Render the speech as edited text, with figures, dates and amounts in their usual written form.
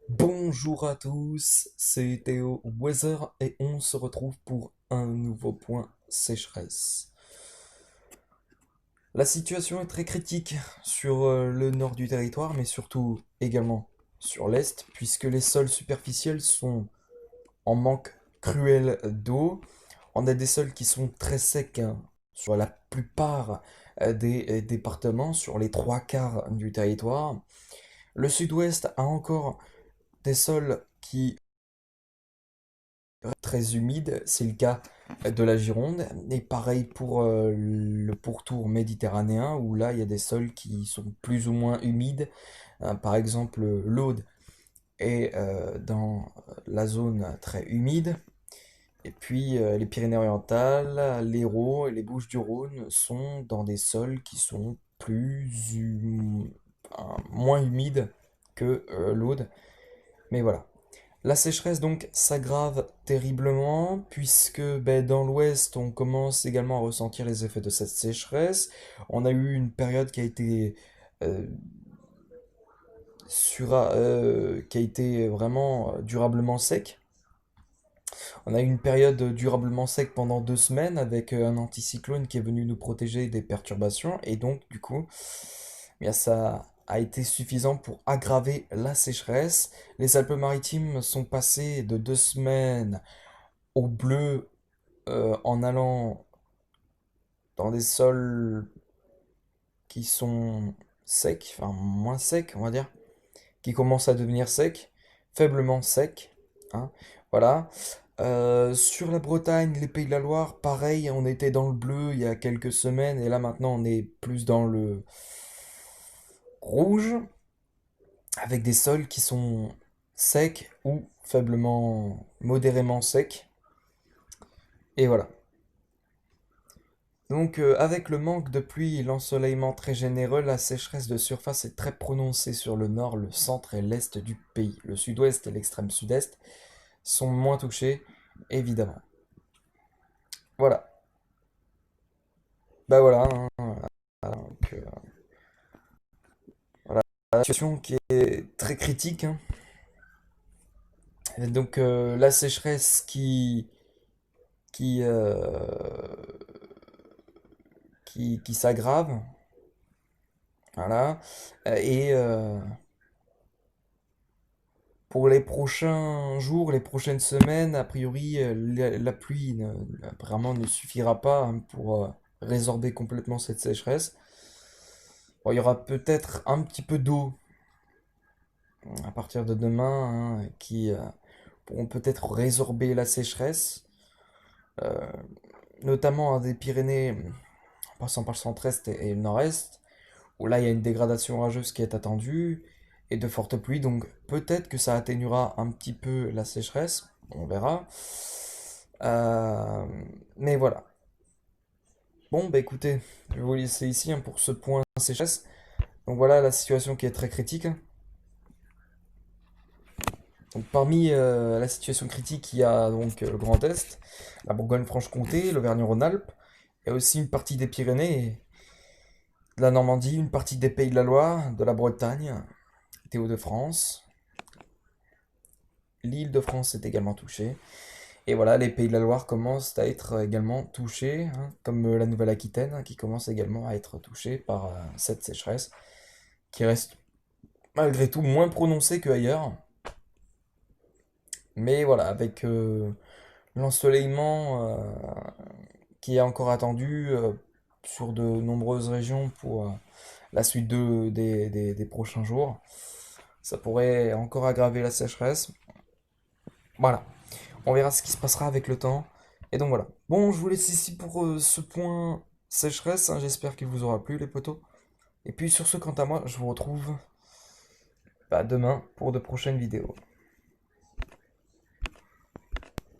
Bonjour à tous, c'est Théo Weather et on se retrouve pour un nouveau point sécheresse. La situation est très critique sur le nord du territoire, mais surtout également sur l'est, puisque les sols superficiels sont en manque cruel d'eau. On a des sols qui sont très secs sur la plupart des départements, sur les trois quarts du territoire. Le sud-ouest a encore des sols qui très humide, c'est le cas de la Gironde, et pareil pour le pourtour méditerranéen, où là il y a des sols qui sont plus ou moins humides. Par exemple, l'Aude est dans la zone très humide, et puis les Pyrénées-Orientales, l'Hérault et les Bouches-du-Rhône sont dans des sols qui sont moins humides que l'Aude. Mais voilà. La sécheresse donc s'aggrave terriblement puisque dans l'ouest on commence également à ressentir les effets de cette sécheresse. On a eu une période qui a été euh, qui a été vraiment durablement sec. On a eu une période durablement sec pendant 2 semaines avec un anticyclone qui est venu nous protéger des perturbations et donc du coup ça a été suffisant pour aggraver la sécheresse. Les Alpes-Maritimes sont passées de 2 semaines au bleu en allant dans des sols qui sont secs, enfin moins secs, on va dire, qui commencent à devenir secs, faiblement secs, hein, voilà. Sur la Bretagne, les Pays de la Loire, pareil, on était dans le bleu il y a quelques semaines et là maintenant on est plus dans le rouge, avec des sols qui sont secs ou faiblement, modérément secs. Et voilà. Donc, avec le manque de pluie et l'ensoleillement très généreux, la sécheresse de surface est très prononcée sur le nord, le centre et l'est du pays. Le sud-ouest et l'extrême sud-est sont moins touchés, évidemment. Voilà. Bah voilà, hein, donc, voilà. La situation qui est très critique, hein. Et donc, la sécheresse qui, euh, qui s'aggrave, voilà. Et pour les prochains jours, les prochaines semaines, a priori, la pluie vraiment ne suffira pas hein, pour résorber complètement cette sécheresse. Bon, il y aura peut-être un petit peu d'eau à partir de demain qui pourront peut-être résorber la sécheresse, euh, notamment des Pyrénées, en passant par le centre-est et le nord-est, où là il y a une dégradation orageuse qui est attendue et de fortes pluies, donc peut-être que ça atténuera un petit peu la sécheresse, on verra. Euh, mais voilà. Bon, bah écoutez, je vais vous laisser ici hein, pour ce point sécheresse. Donc voilà la situation qui est très critique. Donc parmi la situation critique, il y a donc le Grand Est, la Bourgogne-Franche-Comté, l'Auvergne-Rhône-Alpes, il y a aussi une partie des Pyrénées, de la Normandie, une partie des Pays de la Loire, de la Bretagne, des Hauts-de-France. L'Île-de-France est également touchée. Et voilà, les Pays de la Loire commencent à être également touchés, hein, comme la Nouvelle-Aquitaine, hein, qui commence également à être touchée par cette sécheresse, qui reste malgré tout moins prononcée qu'ailleurs. Mais voilà, avec l'ensoleillement qui est encore attendu sur de nombreuses régions pour la suite des prochains jours, ça pourrait encore aggraver la sécheresse. Voilà. On verra ce qui se passera avec le temps. Et donc voilà. Bon, je vous laisse ici pour ce point sécheresse, hein. J'espère qu'il vous aura plu, les potos. Et puis sur ce, quant à moi, je vous retrouve demain pour de prochaines vidéos.